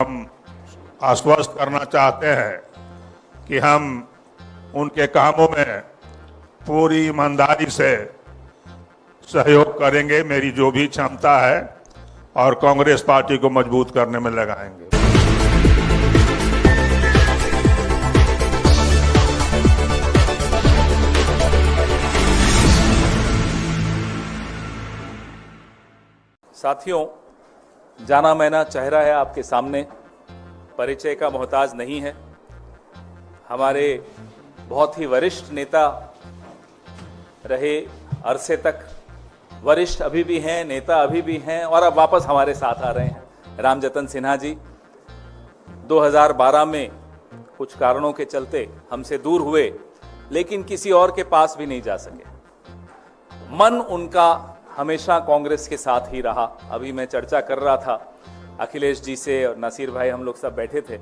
हम आश्वस्त करना चाहते हैं कि हम उनके कामों में पूरी ईमानदारी से सहयोग करेंगे, मेरी जो भी क्षमता है, और कांग्रेस पार्टी को मजबूत करने में लगाएंगे। साथियों, जाना माना चेहरा है आपके सामने, परिचय का मोहताज नहीं है। हमारे बहुत ही वरिष्ठ नेता रहे अरसे तक, वरिष्ठ अभी भी हैं, नेता अभी भी हैं और अब वापस हमारे साथ आ रहे हैं। रामजतन सिन्हा जी 2012 में कुछ कारणों के चलते हमसे दूर हुए, लेकिन किसी और के पास भी नहीं जा सके। मन उनका हमेशा कांग्रेस के साथ ही रहा। अभी मैं चर्चा कर रहा था अखिलेश जी से और नासिर भाई, हम लोग सब बैठे थे,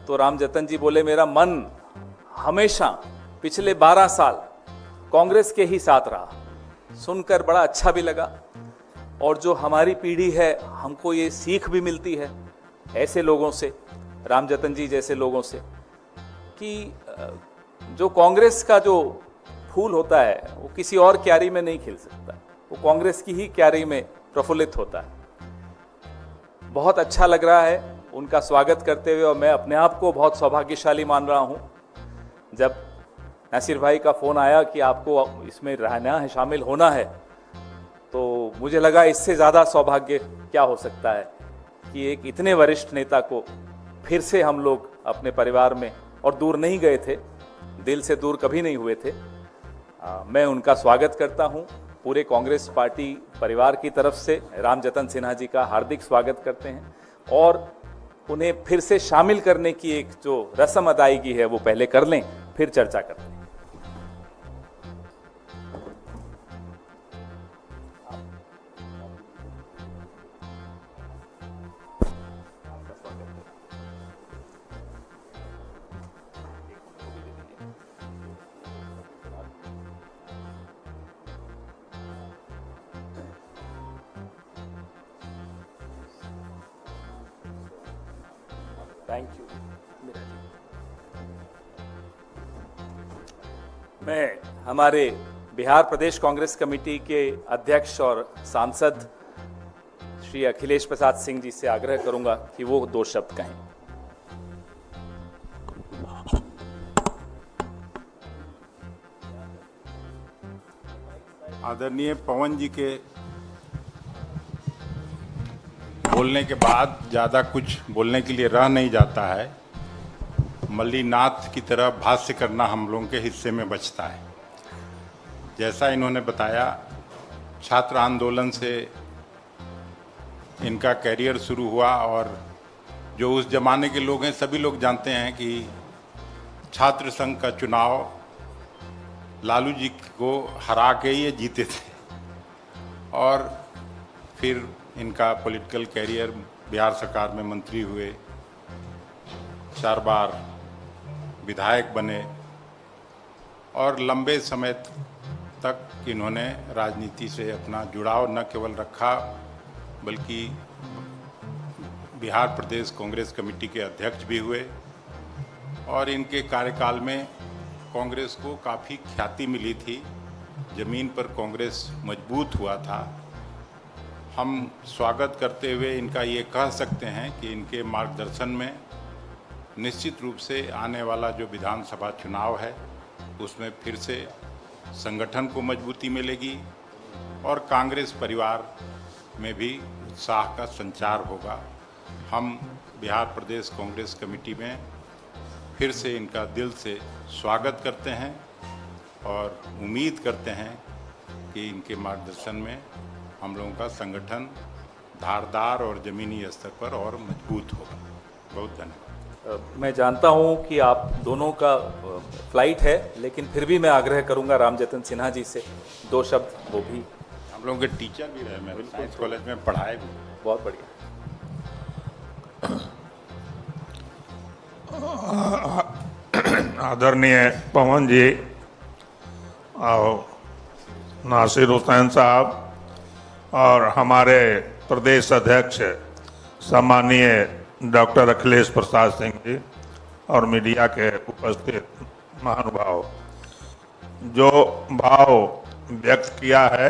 तो रामजतन जी बोले मेरा मन हमेशा पिछले 12 साल कांग्रेस के ही साथ रहा। सुनकर बड़ा अच्छा भी लगा, और जो हमारी पीढ़ी है हमको ये सीख भी मिलती है ऐसे लोगों से, रामजतन जी जैसे लोगों से, कि जो कांग्रेस का जो फूल होता है वो किसी और क्यारी में नहीं खिल सकता, वो कांग्रेस की ही क्यारी में प्रफुल्लित होता है। बहुत अच्छा लग रहा है उनका स्वागत करते हुए, और मैं अपने आप को बहुत सौभाग्यशाली मान रहा हूं। जब नासिर भाई का फोन आया कि आपको इसमें रहना है, शामिल होना है, तो मुझे लगा इससे ज़्यादा सौभाग्य क्या हो सकता है कि एक इतने वरिष्ठ नेता को फिर से हम लोग अपने परिवार में, और दूर नहीं गए थे, दिल से दूर कभी नहीं हुए थे। मैं उनका स्वागत करता हूं। पूरे कांग्रेस पार्टी परिवार की तरफ से रामजतन सिन्हा जी का हार्दिक स्वागत करते हैं, और उन्हें फिर से शामिल करने की एक जो रस्म अदायगी है वो पहले कर लें, फिर चर्चा करते हैं। Thank you. मैं हमारे बिहार प्रदेश कांग्रेस कमेटी के अध्यक्ष और सांसद श्री अखिलेश प्रसाद सिंह जी से आग्रह करूंगा कि वो 2 शब्द कहें। आदरणीय पवन जी के बोलने के बाद ज़्यादा कुछ बोलने के लिए रह नहीं जाता है। मल्लीनाथ की तरह भाष्य करना हम लोगों के हिस्से में बचता है। जैसा इन्होंने बताया, छात्र आंदोलन से इनका कैरियर शुरू हुआ, और जो उस जमाने के लोग हैं सभी लोग जानते हैं कि छात्र संघ का चुनाव लालू जी को हरा के ये जीते थे, और फिर इनका पॉलिटिकल कैरियर, बिहार सरकार में मंत्री हुए, 4 बार विधायक बने, और लंबे समय तक इन्होंने राजनीति से अपना जुड़ाव न केवल रखा बल्कि बिहार प्रदेश कांग्रेस कमेटी के अध्यक्ष भी हुए, और इनके कार्यकाल में कांग्रेस को काफ़ी ख्याति मिली थी। ज़मीन पर कांग्रेस मजबूत हुआ था। हम स्वागत करते हुए इनका ये कह सकते हैं कि इनके मार्गदर्शन में निश्चित रूप से आने वाला जो विधानसभा चुनाव है उसमें फिर से संगठन को मजबूती मिलेगी, और कांग्रेस परिवार में भी उत्साह का संचार होगा। हम बिहार प्रदेश कांग्रेस कमेटी में फिर से इनका दिल से स्वागत करते हैं, और उम्मीद करते हैं कि इनके मार्गदर्शन में हम लोगों का संगठन धारदार और ज़मीनी स्तर पर और मजबूत होगा। बहुत धन्यवाद। मैं जानता हूं कि आप दोनों का फ्लाइट है, लेकिन फिर भी मैं आग्रह करूंगा रामजतन सिन्हा जी से 2 शब्द, वो भी हम लोगों के टीचर भी रहे, मैं साइंस कॉलेज में पढ़ाए भी। बहुत बढ़िया। आदरणीय पवन जी और नासिर हुसैन साहब और हमारे प्रदेश अध्यक्ष सम्माननीय डॉक्टर अखिलेश प्रसाद सिंह जी और मीडिया के उपस्थित महानुभाव, जो भाव व्यक्त किया है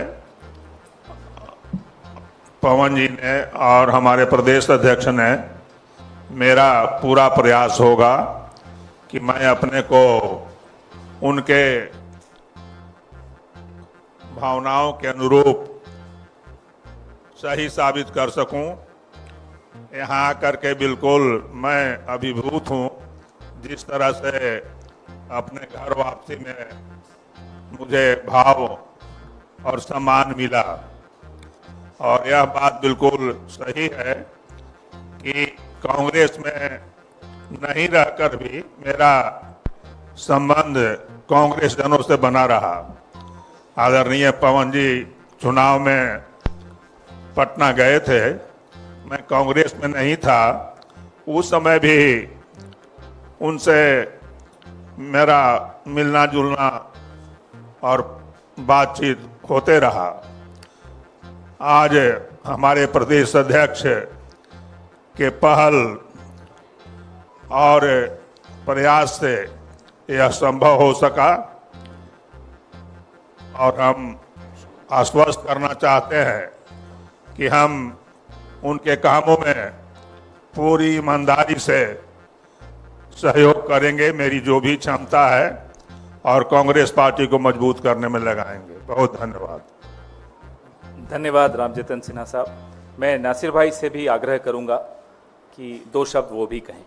पवन जी ने और हमारे प्रदेश अध्यक्ष ने, मेरा पूरा प्रयास होगा कि मैं अपने को उनके भावनाओं के अनुरूप सही साबित कर सकूं। यहाँ आकर के बिल्कुल मैं अभिभूत हूँ, जिस तरह से अपने घर वापसी में मुझे भाव और सम्मान मिला। और यह बात बिल्कुल सही है कि कांग्रेस में नहीं रहकर भी मेरा संबंध कांग्रेस जनों से बना रहा। आदरणीय पवन जी चुनाव में पटना गए थे, मैं कांग्रेस में नहीं था, उस समय भी उनसे मेरा मिलना जुलना और बातचीत होते रहा। आज हमारे प्रदेश अध्यक्ष के पहल और प्रयास से यह संभव हो सका और हम आश्वस्त करना चाहते हैं कि हम उनके कामों में पूरी ईमानदारी से सहयोग करेंगे, मेरी जो भी क्षमता है, और कांग्रेस पार्टी को मजबूत करने में लगाएंगे। बहुत धन्यवाद। धन्यवाद रामजतन सिन्हा साहब। मैं नासिर भाई से भी आग्रह करूंगा कि 2 शब्द वो भी कहें।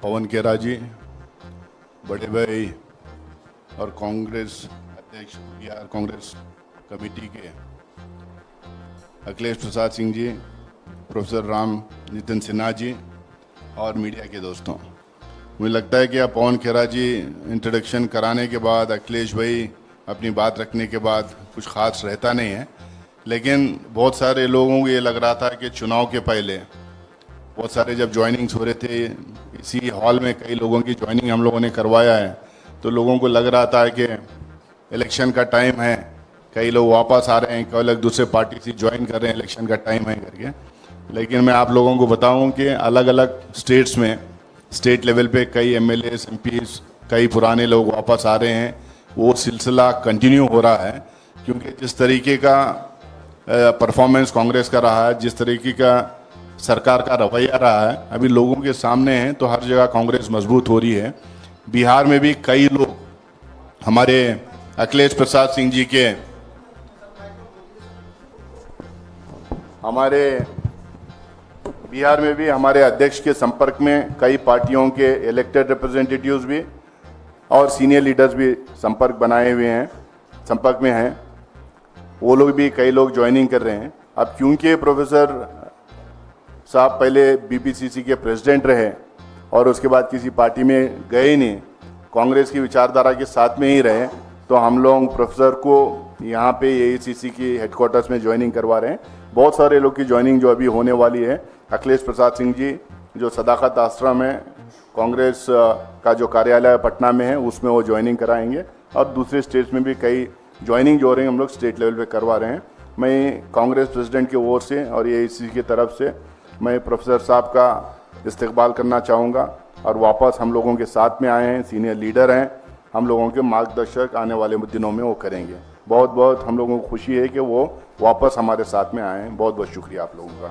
पवन खेरा जी, बड़े भाई और कांग्रेस अध्यक्ष बिहार कांग्रेस कमेटी के अखिलेश प्रसाद सिंह जी, प्रोफेसर राम नितिन सिन्हा जी और मीडिया के दोस्तों, मुझे लगता है कि अब पवन खेरा जी इंट्रोडक्शन कराने के बाद, अखिलेश भाई अपनी बात रखने के बाद कुछ खास रहता नहीं है। लेकिन बहुत सारे लोगों को ये लग रहा था कि चुनाव के पहले बहुत सारे जब ज्वाइनिंग्स हो रहे थे, इसी हॉल में कई लोगों की ज्वाइनिंग हम लोगों ने करवाया है, तो लोगों को लग रहा था कि इलेक्शन का टाइम है, कई लोग वापस आ रहे हैं, कई लोग दूसरे पार्टी से ज्वाइन कर रहे हैं, इलेक्शन का टाइम है करके। लेकिन मैं आप लोगों को बताऊं कि अलग अलग स्टेट्स में, स्टेट लेवल पे कई एमएलएस, एमपीज, कई पुराने लोग वापस आ रहे हैं। वो सिलसिला कंटिन्यू हो रहा है, क्योंकि जिस तरीके का परफॉर्मेंस कांग्रेस का रहा है, जिस तरीके का सरकार का रवैया रहा है, अभी लोगों के सामने है, तो हर जगह कांग्रेस मजबूत हो रही है। बिहार में भी कई लोग हमारे अखिलेश प्रसाद सिंह जी के, हमारे बिहार में भी हमारे अध्यक्ष के संपर्क में कई पार्टियों के इलेक्टेड रिप्रेजेंटेटिव्स भी और सीनियर लीडर्स भी संपर्क बनाए हुए हैं, संपर्क में हैं। वो लोग भी, कई लोग ज्वाइनिंग कर रहे हैं। अब क्योंकि प्रोफेसर साहब पहले बीपीसीसी के प्रेसिडेंट रहे और उसके बाद किसी पार्टी में गए नहीं, कांग्रेस की विचारधारा के साथ में ही रहे, तो हम लोग प्रोफेसर को यहाँ पे एआईसीसी की हेडक्वार्टर्स में ज्वाइनिंग करवा रहे हैं। बहुत सारे लोग की ज्वाइनिंग जो अभी होने वाली है। अखिलेश प्रसाद सिंह जी जो सदाकत आश्रम है, कांग्रेस का जो कार्यालय पटना में है, उसमें वो ज्वाइनिंग कराएंगे, और दूसरे स्टेट्स में भी कई ज्वाइनिंग जो हो रही है हम लोग स्टेट लेवल पे करवा रहे हैं। मैं कांग्रेस प्रेसिडेंट की ओर से और एआईसीसी की तरफ से मैं प्रोफेसर साहब का इस्तकबाल करना चाहूँगा, और वापस हम लोगों के साथ में आए हैं, सीनियर लीडर हैं, हम लोगों के मार्गदर्शक आने वाले दिनों में वो करेंगे। बहुत बहुत हम लोगों को खुशी है कि वो वापस हमारे साथ में आए हैं। बहुत बहुत शुक्रिया आप लोगों का।